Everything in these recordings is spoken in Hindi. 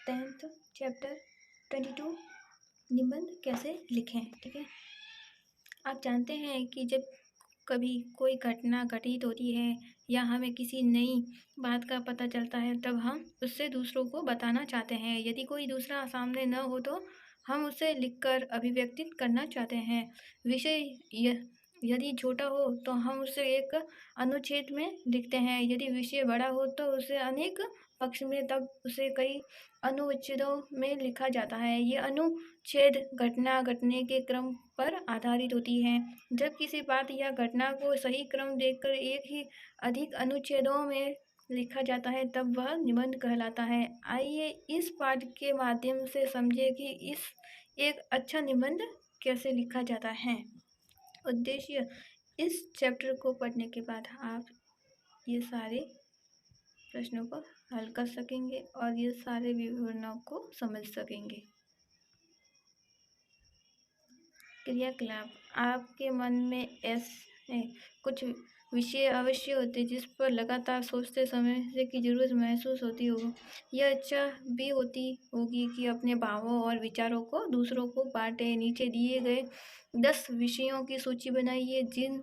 10th चैप्टर 22 निबंध कैसे लिखें। ठीक है, आप जानते हैं कि जब कभी कोई घटना घटित होती है या हमें किसी नई बात का पता चलता है तब हम उससे दूसरों को बताना चाहते हैं। यदि कोई दूसरा सामने न हो तो हम उसे लिखकर अभिव्यक्तित करना चाहते हैं। विषय यदि छोटा हो तो हम उसे एक अनुच्छेद में लिखते हैं। यदि विषय बड़ा हो तो उसे अनेक पक्ष में तब उसे कई अनुच्छेदों में लिखा जाता है। ये अनुच्छेद घटना घटने के क्रम पर आधारित होती है। जब किसी बात या घटना को सही क्रम देकर एक ही अधिक अनुच्छेदों में लिखा जाता है तब वह निबंध कहलाता है। आइए इस पाठ के माध्यम से समझें कि एक अच्छा निबंध कैसे लिखा जाता है। उद्देश्य, इस चैप्टर को पढ़ने के बाद आप ये सारे प्रश्नों को हल कर सकेंगे और ये सारे विवरणों को समझ सकेंगे। क्रियाकलाप, आपके मन में ऐसे कुछ विषय अवश्य होते जिस पर लगातार सोचते समय की जरूरत महसूस होती हो। यह इच्छा भी होती होगी कि अपने भावों और विचारों को दूसरों को बांटे। नीचे दिए गए 10 विषयों की सूची बनाइए जिन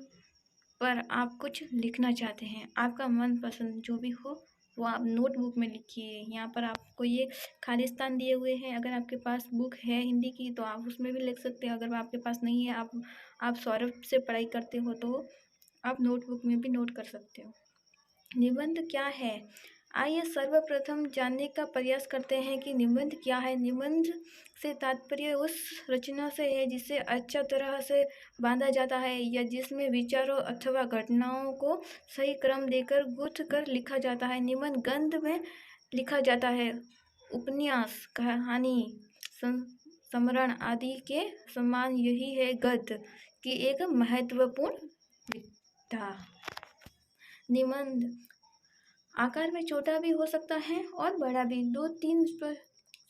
पर आप कुछ लिखना चाहते हैं। आपका मनपसंद जो भी हो वो आप नोटबुक में लिखिए। यहाँ पर आपको ये खाली स्थान दिए हुए हैं। अगर आपके पास बुक है हिंदी की तो आप उसमें भी लिख सकते हैं। अगर आपके पास नहीं है, आप सौरभ से पढ़ाई करते हो तो आप नोटबुक में भी नोट कर सकते हो। निबंध क्या है, आइए सर्वप्रथम जानने का प्रयास करते हैं कि निबंध क्या है। निबंध से तात्पर्य उस रचना से है जिसे अच्छा तरह से बांधा जाता है या जिसमें विचारों अथवा घटनाओं को सही क्रम देकर गुथ कर लिखा जाता है। निबंध गद्य में लिखा जाता है। उपन्यास, कहानी, समरण आदि के समान यही है गद्य की एक महत्वपूर्ण विधा। निबंध आकार में छोटा भी हो सकता है और बड़ा भी। 2-3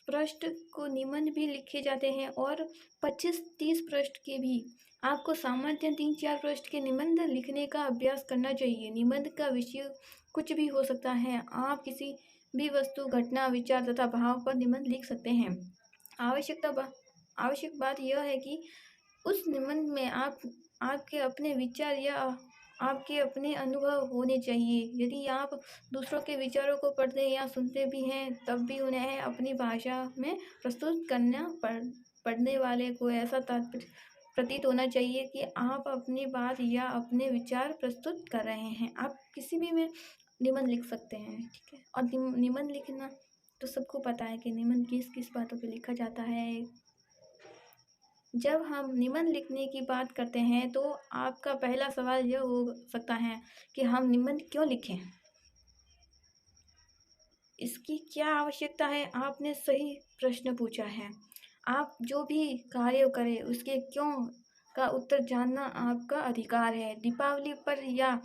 पृष्ठ को निबंध भी लिखे जाते हैं और 25-30 पृष्ठ के भी। आपको सामान्य 3-4 पृष्ठ के निबंध लिखने का अभ्यास करना चाहिए। निबंध का विषय कुछ भी हो सकता है। आप किसी भी वस्तु, घटना, विचार तथा भाव पर निबंध लिख सकते हैं। आवश्यक बात यह है कि उस निबंध में आपके अपने विचार या आपके अपने अनुभव होने चाहिए। यदि आप दूसरों के विचारों को पढ़ते या सुनते भी हैं तब भी उन्हें अपनी भाषा में प्रस्तुत करना पढ़ने वाले को ऐसा प्रतीत होना चाहिए कि आप अपनी बात या अपने विचार प्रस्तुत कर रहे हैं। आप किसी भी में निबंध लिख सकते हैं। ठीक है, और निबंध लिखना तो सबको पता है कि निबंध किस किस बातों पर लिखा जाता है। जब हम निबंध लिखने की बात करते हैं तो आपका पहला सवाल यह हो सकता है कि हम निबंध क्यों लिखें, इसकी क्या आवश्यकता है। आपने सही प्रश्न पूछा है। आप जो भी कार्य करें उसके क्यों का उत्तर जानना आपका अधिकार है। दीपावली पर या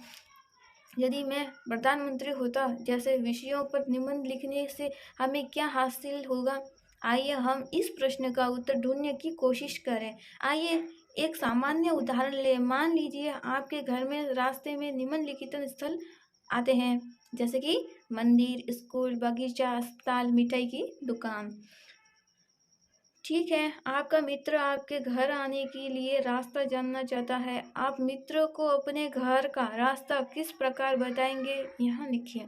यदि मैं प्रधानमंत्री होता जैसे विषयों पर निबंध लिखने से हमें क्या हासिल होगा। आइए हम इस प्रश्न का उत्तर ढूंढने की कोशिश करें। आइए एक सामान्य उदाहरण लें। मान लीजिए आपके घर में रास्ते में निम्नलिखित स्थल आते हैं जैसे कि मंदिर, स्कूल, बगीचा, अस्पताल, मिठाई की दुकान। ठीक है, आपका मित्र आपके घर आने के लिए रास्ता जानना चाहता है। आप मित्र को अपने घर का रास्ता किस प्रकार बताएंगे, यहाँ लिखिए।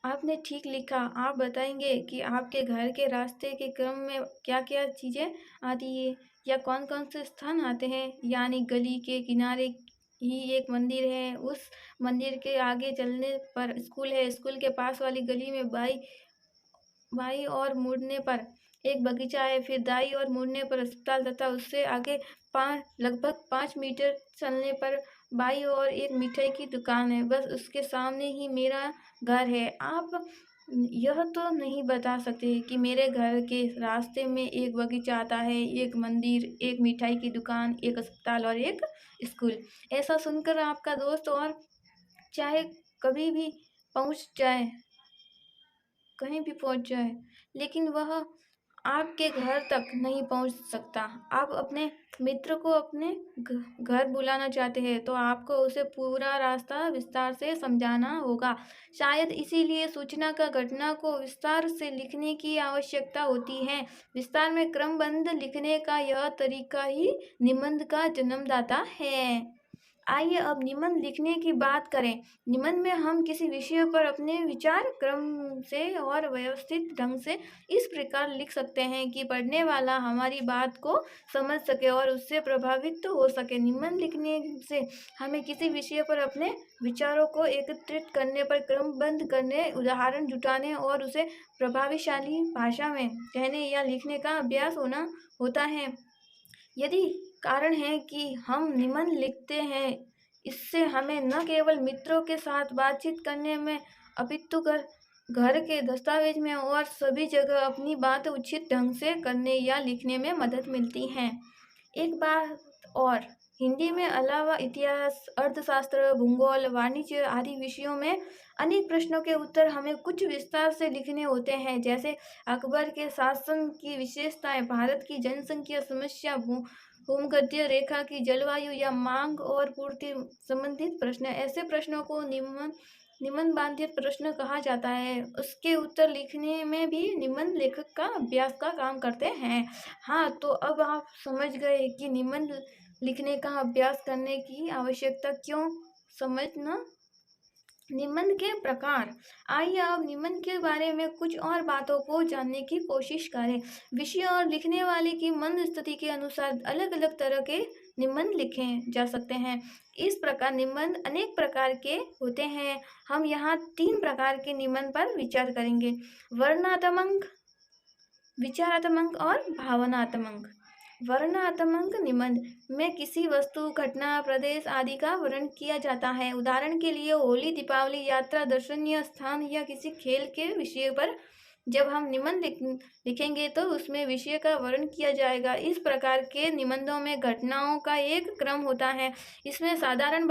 आपने ठीक लिखा। आप बताएंगे कि आपके घर के रास्ते के क्रम में क्या क्या चीज़ें आती है या कौन कौन से स्थान आते हैं। यानी गली के किनारे ही एक मंदिर है, उस मंदिर के आगे चलने पर स्कूल है, स्कूल के पास वाली गली में बाई और मुड़ने पर एक बगीचा है, फिर दाई और मुड़ने पर अस्पताल तथा उससे आगे लगभग 5 मीटर चलने पर बाई और एक मिठाई की दुकान है। बस उसके सामने ही मेरा घर है। आप यह तो नहीं बता सकते कि मेरे घर के रास्ते में एक बगीचा आता है, एक मंदिर, एक मिठाई की दुकान, एक अस्पताल और एक स्कूल। ऐसा सुनकर आपका दोस्त और चाहे कभी भी पहुंच जाए, कहीं भी पहुंच जाए, लेकिन वह आपके घर तक नहीं पहुंच सकता। आप अपने मित्र को अपने घर बुलाना चाहते हैं तो आपको उसे पूरा रास्ता विस्तार से समझाना होगा। शायद इसीलिए सूचना का घटना को विस्तार से लिखने की आवश्यकता होती है। विस्तार में क्रमबद्ध लिखने का यह तरीका ही निबंध का जन्मदाता है। आइए अब निबंध लिखने की बात करें। निबंध में हम किसी विषय पर अपने विचार क्रम से और व्यवस्थित ढंग से इस प्रकार लिख सकते हैं कि पढ़ने वाला हमारी बात को समझ सके और उससे प्रभावित हो सके। निबंध लिखने से हमें किसी विषय पर अपने विचारों को एकत्रित करने पर क्रमबद्ध करने, उदाहरण जुटाने और उसे प्रभावशाली भाषा में कहने या लिखने का अभ्यास होता है। यदि कारण है कि हम निबंध लिखते हैं, इससे हमें न केवल मित्रों के साथ बातचीत करने में अपितु घर के दस्तावेज में और सभी जगह अपनी बात उचित ढंग से करने या लिखने में मदद मिलती है। एक बात और, हिंदी में अलावा इतिहास, अर्थशास्त्र, भूगोल, वाणिज्य आदि विषयों में अनेक प्रश्नों के उत्तर हमें कुछ विस्तार से लिखने होते हैं। जैसे अकबर के शासन की विशेषताएं, भारत की जनसंख्या समस्या, भूमध्य रेखा की जलवायु या मांग और पूर्ति संबंधित प्रश्न। ऐसे प्रश्नों को निबंधबाधित प्रश्न कहा जाता है। उसके उत्तर लिखने में भी निबंध लेखक का अभ्यास का काम करते हैं। हाँ, तो अब आप समझ गए कि निबंध लिखने का अभ्यास करने की आवश्यकता क्यों। समझना निबंध के प्रकार। आइए अब निबंध के बारे में कुछ और बातों को जानने की कोशिश करें। विषय और लिखने वाले की मन स्थिति के अनुसार अलग अलग तरह के निबंध लिखे जा सकते हैं। इस प्रकार निबंध अनेक प्रकार के होते हैं। हम यहाँ 3 प्रकार के निबंध पर विचार करेंगे: वर्णनात्मक, विचारात्मक और भावनात्मक। वर्णनात्मक निबंध में किसी वस्तु, घटना, प्रदेश आदि का वर्णन किया जाता है। उदाहरण के लिए होली, दीपावली, यात्रा, दर्शनीय स्थान या किसी खेल के विषय पर जब हम निबंध लिखेंगे तो उसमें विषय का वर्णन किया जाएगा। इस प्रकार के निबंधों में घटनाओं का एक क्रम होता है। इसमें साधारण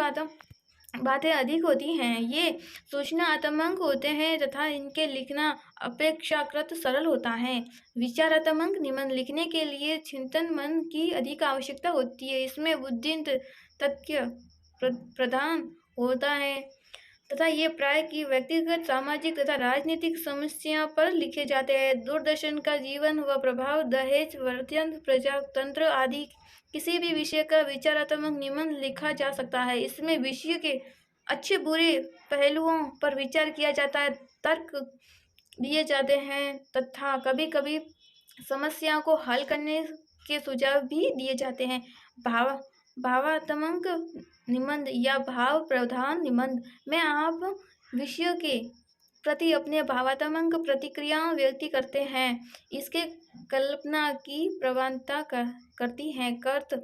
बातें अधिक होती हैं। ये सूचनात्मक होते हैं तथा इनके लिखना अपेक्षाकृत सरल होता है। विचारात्मक निबंध लिखने के लिए चिंतन मन की अधिक आवश्यकता होती है। इसमें बुद्धि तथ्य प्रधान होता है तथा ये प्राय की व्यक्तिगत, सामाजिक तथा राजनीतिक समस्या पर लिखे जाते हैं। दूरदर्शन का जीवन व प्रभाव, दहेज, वर्तन, प्रजातंत्र आदि किसी भी विषय का विचारात्मक निबंध लिखा जा सकता है। इसमें विषय के अच्छे बुरे पहलुओं पर विचार किया जाता है, तर्क दिए जाते हैं तथा कभी कभी समस्या को हल करने के सुझाव भी दिए जाते हैं। भावात्मक निबंध या भाव प्रधान निबंध में आप विषय के प्रति अपने भावात्मक प्रतिक्रिया व्यक्त करते हैं। इसके कल्पना की प्रवणता करती है, कर्त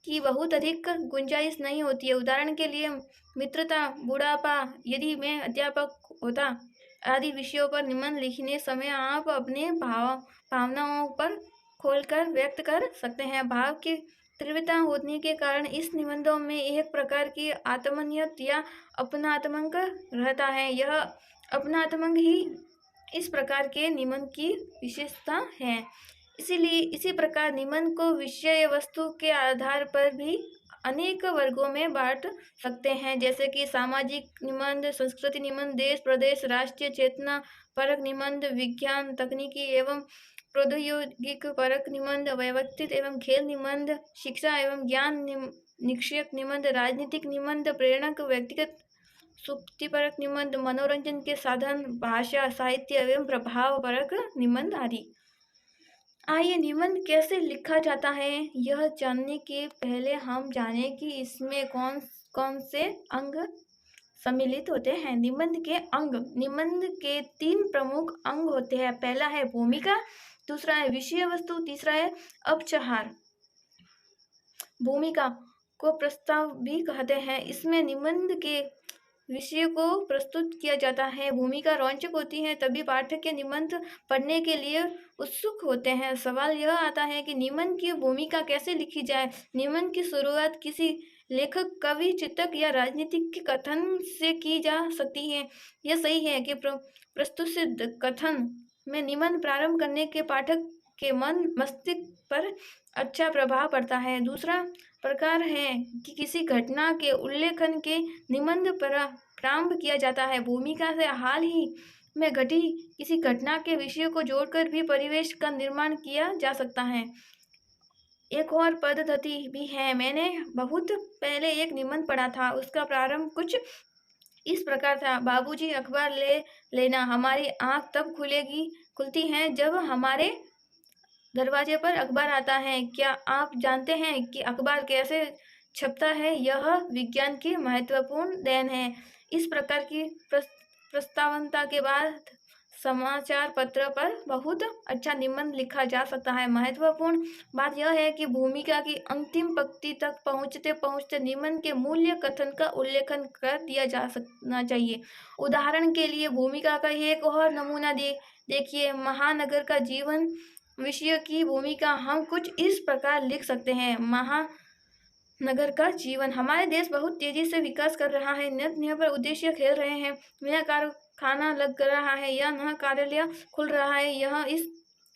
की बहुत अधिक गुंजाइश नहीं होती है। उदाहरण के लिए मित्रता, बुढ़ापा, यदि मैं अध्यापक होता आदि विषयों पर निबंध लिखने समय आप अपने भावनाओं पर खोलकर व्यक्त कर सकते हैं। भाव की तीव्रता होने के कारण इस निबंधों में एक प्रकार की आत्मीयता या अपनात्मक रहता है। यह अपनात्मक ही इस प्रकार के निबंध की विशेषता है। इसीलिए इसी प्रकार निबंध को विषय वस्तु के आधार पर भी अनेक वर्गों में बांट सकते हैं, जैसे कि सामाजिक निबंध, संस्कृति निबंध, देश प्रदेश, राष्ट्रीय चेतना परक निबंध, विज्ञान तकनीकी एवं प्रौद्योगिक परक निबंध, वैयक्तिक एवं खेल निबंध, शिक्षा एवं ज्ञान निश्चयक निबंध, राजनीतिक निबंध, प्रेरक व्यक्तिगत सुक्तिपरक निबंध, मनोरंजन के साधन, भाषा, साहित्य एवं प्रभाव परक निबंध आदि। आइए निबंध कैसे लिखा जाता है यह जानने के पहले हम जानें कि इसमें कौन कौन से अंग सम्मिलित होते हैं। निबंध के अंग। निबंध के 3 प्रमुख अंग होते हैं। पहला है भूमिका, दूसरा है विषय वस्तु, तीसरा है औपचार। भूमिका को प्रस्ताव भी कहते हैं। इसमें निबंध के विषय को प्रस्तुत किया जाता है। भूमिका रोचक होती है तभी पाठक के निबंध पढ़ने के लिए उत्सुक होते हैं। सवाल यह आता है कि निबंध की भूमिका कैसे लिखी जाए। निबंध की शुरुआत किसी लेखक, कवि, चिंतक या राजनीतिक के कथन से की जा सकती है। यह सही है कि प्रस्तुत कथन में निबंध प्रारंभ करने के पाठक के मन मस्तिष्क पर अच्छा प्रभाव पड़ता है। दूसरा प्रकार है कि किसी घटना के उल्लेखन के निबंध पर प्रारंभ किया जाता है। भूमिका से हाल ही में घटी किसी घटना के विषय को जोड़कर भी परिवेश का निर्माण किया जा सकता है। एक और पद्धति भी है। मैंने बहुत पहले एक निबंध पढ़ा था। उसका प्रारंभ कुछ इस प्रकार था। बाबूजी, अखबार ले लेना। हमारी आँख तब खुलती हैं जब हमारे दरवाजे पर अखबार आता है। क्या आप जानते हैं कि अखबार कैसे छपता है? यह विज्ञान की महत्वपूर्ण देन है। इस प्रकार की प्रस्तावना के बाद समाचार पत्र पर बहुत अच्छा निबंध लिखा जा सकता है। महत्वपूर्ण बात यह है कि भूमिका की अंतिम पंक्ति तक पहुंचते पहुंचते निबंध के मूल्य कथन का उल्लेखन कर दिया जा सकना चाहिए। उदाहरण के लिए भूमिका का एक और नमूना देखिए, महानगर का जीवन विषय की भूमिका हम कुछ इस प्रकार लिख सकते हैं। महानगर का जीवन। हमारे देश बहुत तेजी से विकास कर रहा है। नित्य पर उद्देश्य खेल रहे हैं। नया कारखाना लग रहा है या नया कार्यालय खुल रहा है। यह इस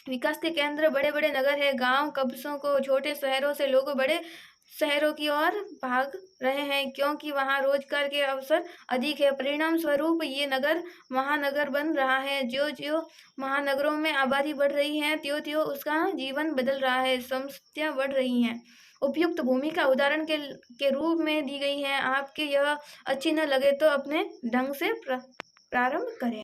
विकास के केंद्र बड़े बड़े नगर है। गांव कस्बों को छोटे शहरों से लोग बड़े शहरों की ओर भाग रहे हैं क्योंकि वहां रोजगार के अवसर अधिक है। परिणाम स्वरूप ये नगर महानगर बन रहा है। जो जो महानगरों में आबादी बढ़ रही है, त्यों त्यों उसका जीवन बदल रहा है, समस्याएं बढ़ रही हैं। उपयुक्त भूमिका उदाहरण के रूप में दी गई है। आपके यह अच्छी न लगे तो अपने ढंग से प्रारंभ करें।